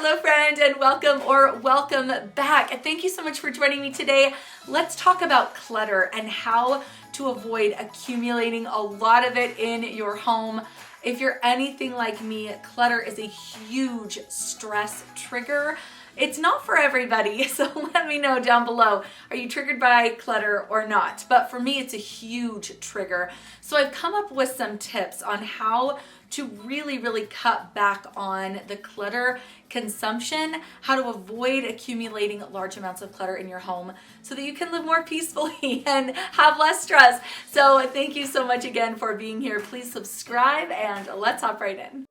Hello friend, and welcome back. Thank you so much for joining me today. Let's talk about clutter and how to avoid accumulating a lot of it in your home. If you're anything like me, clutter is a huge stress trigger. It's not for everybody, so let me know down below. Are you triggered by clutter or not? But for me, it's a huge trigger. So I've come up with some tips on how to really cut back on the clutter consumption, how to avoid accumulating large amounts of clutter in your home so that you can live more peacefully and have less stress. So thank you so much again for being here. Please subscribe and let's hop right in.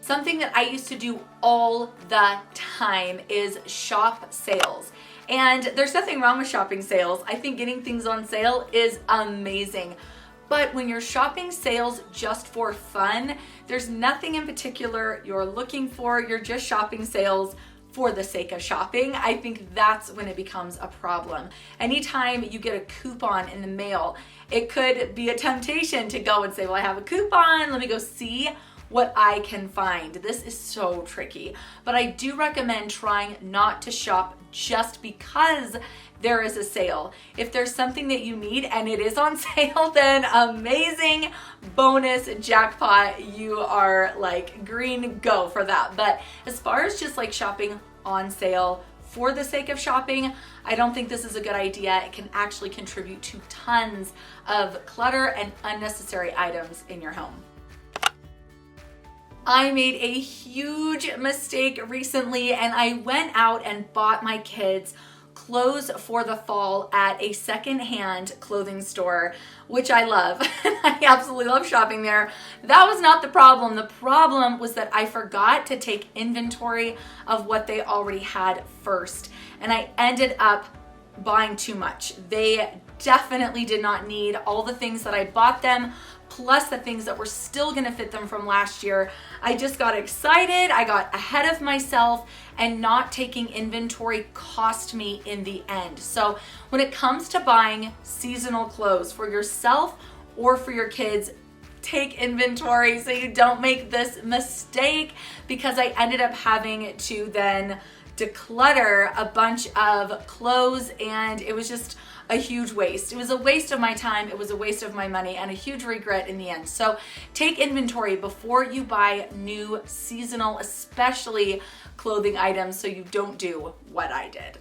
Something that I used to do all the time is shop sales. And there's nothing wrong with shopping sales. I think getting things on sale is amazing. But when you're shopping sales just for fun, there's nothing in particular you're looking for. You're just shopping sales for the sake of shopping. I think that's when it becomes a problem. Anytime you get a coupon in the mail, it could be a temptation to go and say, well, I have a coupon, let me go see what I can find. This is so tricky, but I do recommend trying not to shop just because there is a sale. If there's something that you need and it is on sale, then amazing, bonus, jackpot, you are like green, go for that. But as far as just like shopping on sale for the sake of shopping, I don't think this is a good idea. It can actually contribute to tons of clutter and unnecessary items in your home. I made a huge mistake recently and I went out and bought my kids clothes for the fall at a secondhand clothing store, which I love. I absolutely love shopping there. That was not the problem. The problem was that I forgot to take inventory of what they already had first, and I ended up buying too much. They definitely did not need all the things that I bought them, plus the things that were still gonna fit them from last year. I just got excited, I got ahead of myself, and not taking inventory cost me in the end. So when it comes to buying seasonal clothes for yourself or for your kids, take inventory so you don't make this mistake, because I ended up having to then declutter a bunch of clothes and it was just a huge waste. It was a waste of my time, it was a waste of my money, and a huge regret in the end. So take inventory before you buy new seasonal, especially clothing items, so you don't do what I did.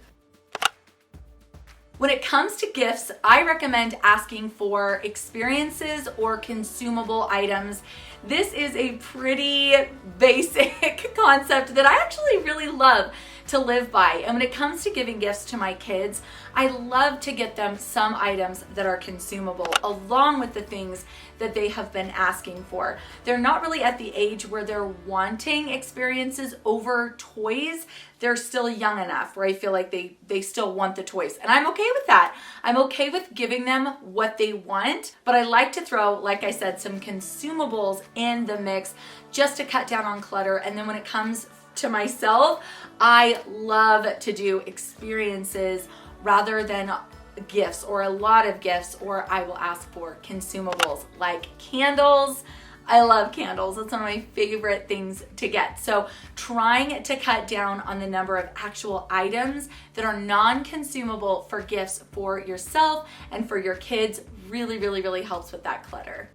When it comes to gifts, I recommend asking for experiences or consumable items. This is a pretty basic concept that I actually really love to live by. And when it comes to giving gifts to my kids, I love to get them some items that are consumable along with the things that they have been asking for. They're not really at the age where they're wanting experiences over toys. They're still young enough where I feel like they still want the toys. And I'm okay with that. I'm okay with giving them what they want, but I like to throw, like I said, some consumables in the mix just to cut down on clutter. And then when it comes to myself, I love to do experiences rather than gifts or a lot of gifts, or I will ask for consumables like candles. I love candles. That's one of my favorite things to get. So trying to cut down on the number of actual items that are non-consumable for gifts for yourself and for your kids really helps with that clutter.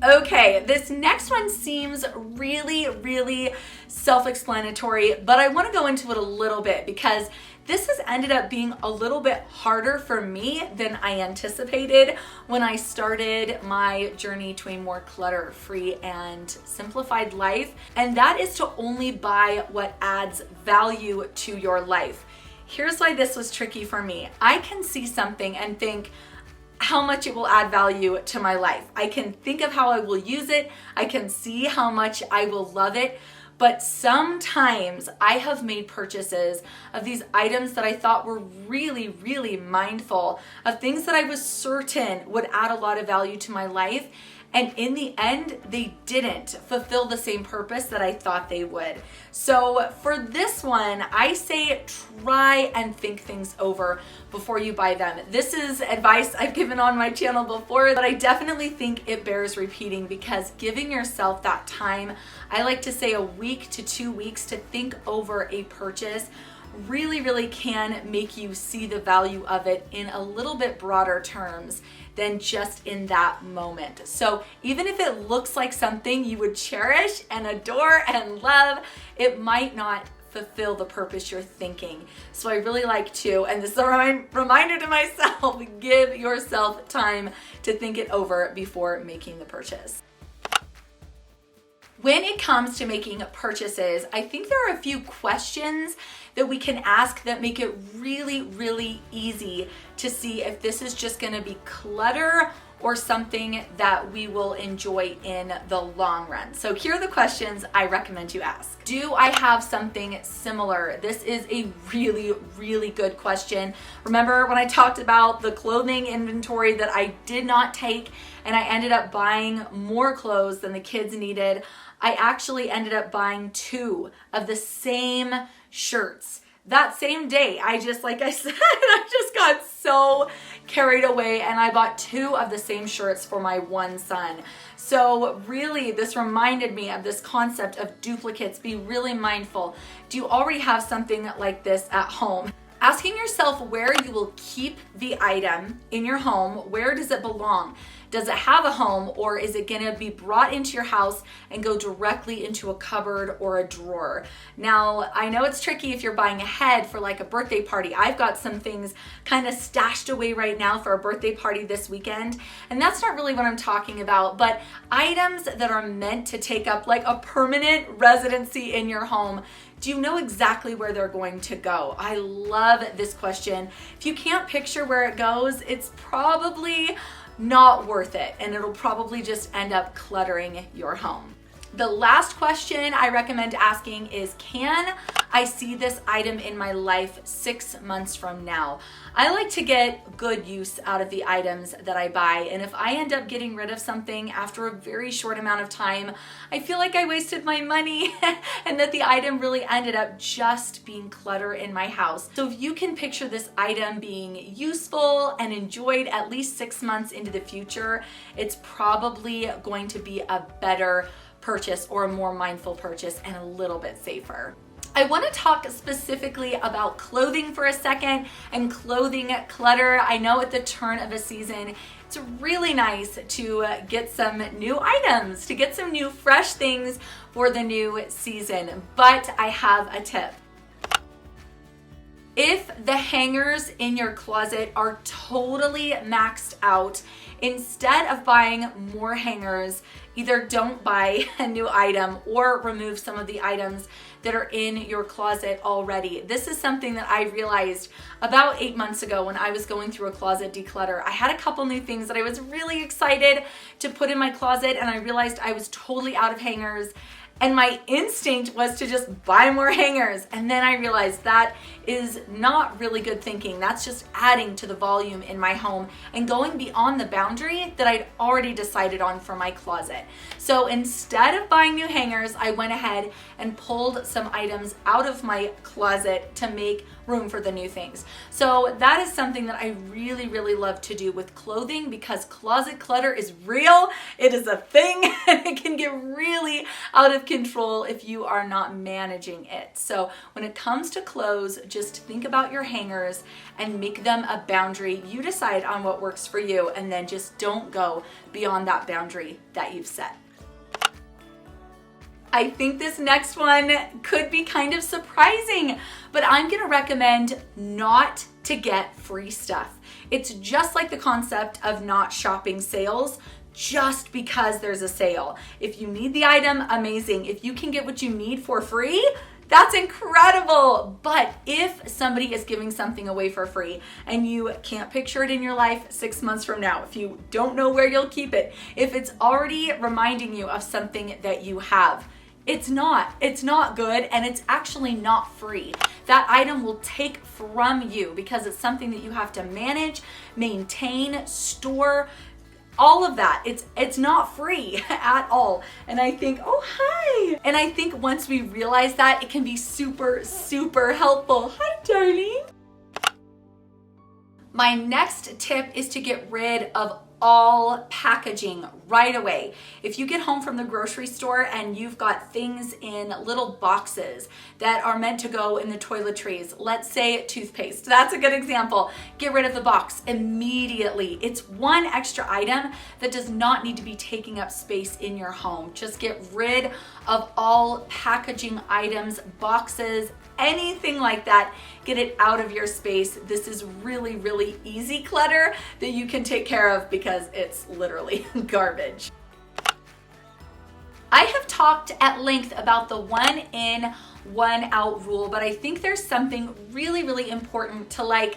Okay, this next one seems really self-explanatory, but I want to go into it a little bit because this has ended up being a little bit harder for me than I anticipated when I started my journey to a more clutter-free and simplified life, and that is to only buy what adds value to your life. Here's why this was tricky for me. I can see something and think how much it will add value to my life. I can think of how I will use it. I can see how much I will love it. But sometimes I have made purchases of these items that I thought were really mindful of things that I was certain would add a lot of value to my life. And in the end, they didn't fulfill the same purpose that I thought they would. So for this one, I say try and think things over before you buy them. This is advice I've given on my channel before, but I definitely think it bears repeating, because giving yourself that time, I like to say a week to 2 weeks to think over a purchase, really can make you see the value of it in a little bit broader terms than just in that moment. So even if it looks like something you would cherish and adore and love, it might not fulfill the purpose you're thinking. So I really like to, and this is a reminder to myself, give yourself time to think it over before making the purchase. When it comes to making purchases, I think there are a few questions that we can ask that make it really easy to see if this is just gonna be clutter or something that we will enjoy in the long run. So here are the questions I recommend you ask. Do I have something similar? This is a really good question. Remember when I talked about the clothing inventory that I did not take and I ended up buying more clothes than the kids needed? I actually ended up buying 2 of the same shirts that same day. Like I said, I just got so carried away and I bought 2 of the same shirts for my one son. So really, this reminded me of this concept of duplicates. Be really mindful. Do you already have something like this at home? Asking yourself where you will keep the item in your home. Where does it belong? Does it have a home, or is it gonna be brought into your house and go directly into a cupboard or a drawer? Now, I know it's tricky if you're buying ahead for like a birthday party. I've got some things kind of stashed away right now for a birthday party this weekend, and that's not really what I'm talking about, but items that are meant to take up like a permanent residency in your home. Do you know exactly where they're going to go? I love this question. If you can't picture where it goes, it's probably not worth it, and it'll probably just end up cluttering your home. The last question I recommend asking is, can I see this item in my life 6 months from now? I like to get good use out of the items that I buy, and if I end up getting rid of something after a very short amount of time, I feel like I wasted my money and that the item really ended up just being clutter in my house. So if you can picture this item being useful and enjoyed at least 6 months into the future, it's probably going to be a better purchase or a more mindful purchase and a little bit safer. I want to talk specifically about clothing for a second and clothing clutter. I know at the turn of a season, it's really nice to get some new items, to get some new fresh things for the new season, but I have a tip. If the hangers in your closet are totally maxed out, instead of buying more hangers, either don't buy a new item or remove some of the items that are in your closet already. This is something that I realized about 8 months ago when I was going through a closet declutter. I had a couple new things that I was really excited to put in my closet, and I realized I was totally out of hangers. And my instinct was to just buy more hangers. And then I realized that is not really good thinking. That's just adding to the volume in my home and going beyond the boundary that I'd already decided on for my closet. So instead of buying new hangers, I went ahead and pulled some items out of my closet to make room for the new things. So that is something that I really love to do with clothing, because closet clutter is real. It is a thing, and it can get really out of control if you are not managing it. So when it comes to clothes, just think about your hangers and make them a boundary. You decide on what works for you, and then just don't go beyond that boundary that you've set. I think this next one could be kind of surprising, but I'm gonna recommend not to get free stuff. It's just like the concept of not shopping sales just because there's a sale. If you need the item, amazing. If you can get what you need for free, that's incredible. But if somebody is giving something away for free and you can't picture it in your life 6 months from now, if you don't know where you'll keep it, if it's already reminding you of something that you have, it's not good, and it's actually not free. That item will take from you because it's something that you have to manage, maintain, store, all of that. It's not free at all. And I think, oh, hi. And I think once we realize that, it can be super, super helpful. Hi, darling. My next tip is to get rid of all packaging right away. If you get home from the grocery store and you've got things in little boxes that are meant to go in the toiletries, let's say toothpaste, that's a good example. Get rid of the box immediately. It's one extra item that does not need to be taking up space in your home. Just get rid of all packaging items, boxes, anything like that. Get it out of your space. This is really, really easy clutter that you can take care of because it's literally garbage. I have talked at length about the 1 in, 1 out rule, but I think there's something really, really important to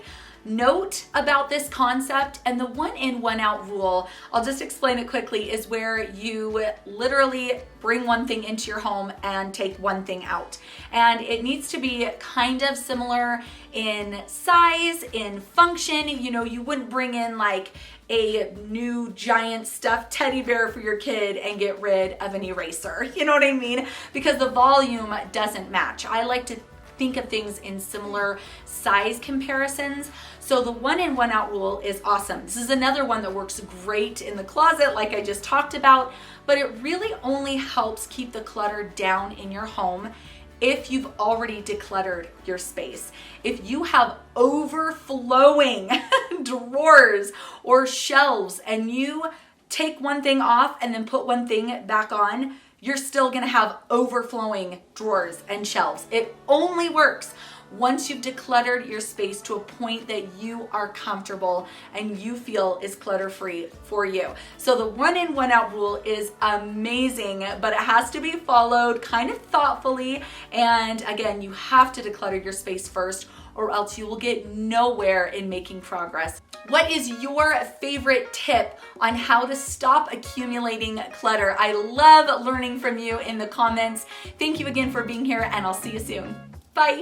note about this concept. And the 1 in, 1 out rule, I'll just explain it quickly, is where you literally bring one thing into your home and take one thing out. And it needs to be kind of similar in size, in function. You know, you wouldn't bring in a new giant stuffed teddy bear for your kid and get rid of an eraser. You know what I mean? Because the volume doesn't match. I like to think of things in similar size comparisons. So the 1 in, 1 out rule is awesome. This is another one that works great in the closet, like I just talked about, but it really only helps keep the clutter down in your home if you've already decluttered your space. If you have overflowing drawers or shelves and you take one thing off and then put one thing back on, you're still gonna have overflowing drawers and shelves. It only works once you've decluttered your space to a point that you are comfortable and you feel is clutter-free for you. So the 1 in, 1 out rule is amazing, but it has to be followed kind of thoughtfully. And again, you have to declutter your space first, or else you will get nowhere in making progress. What is your favorite tip on how to stop accumulating clutter? I love learning from you in the comments. Thank you again for being here, and I'll see you soon. Bye.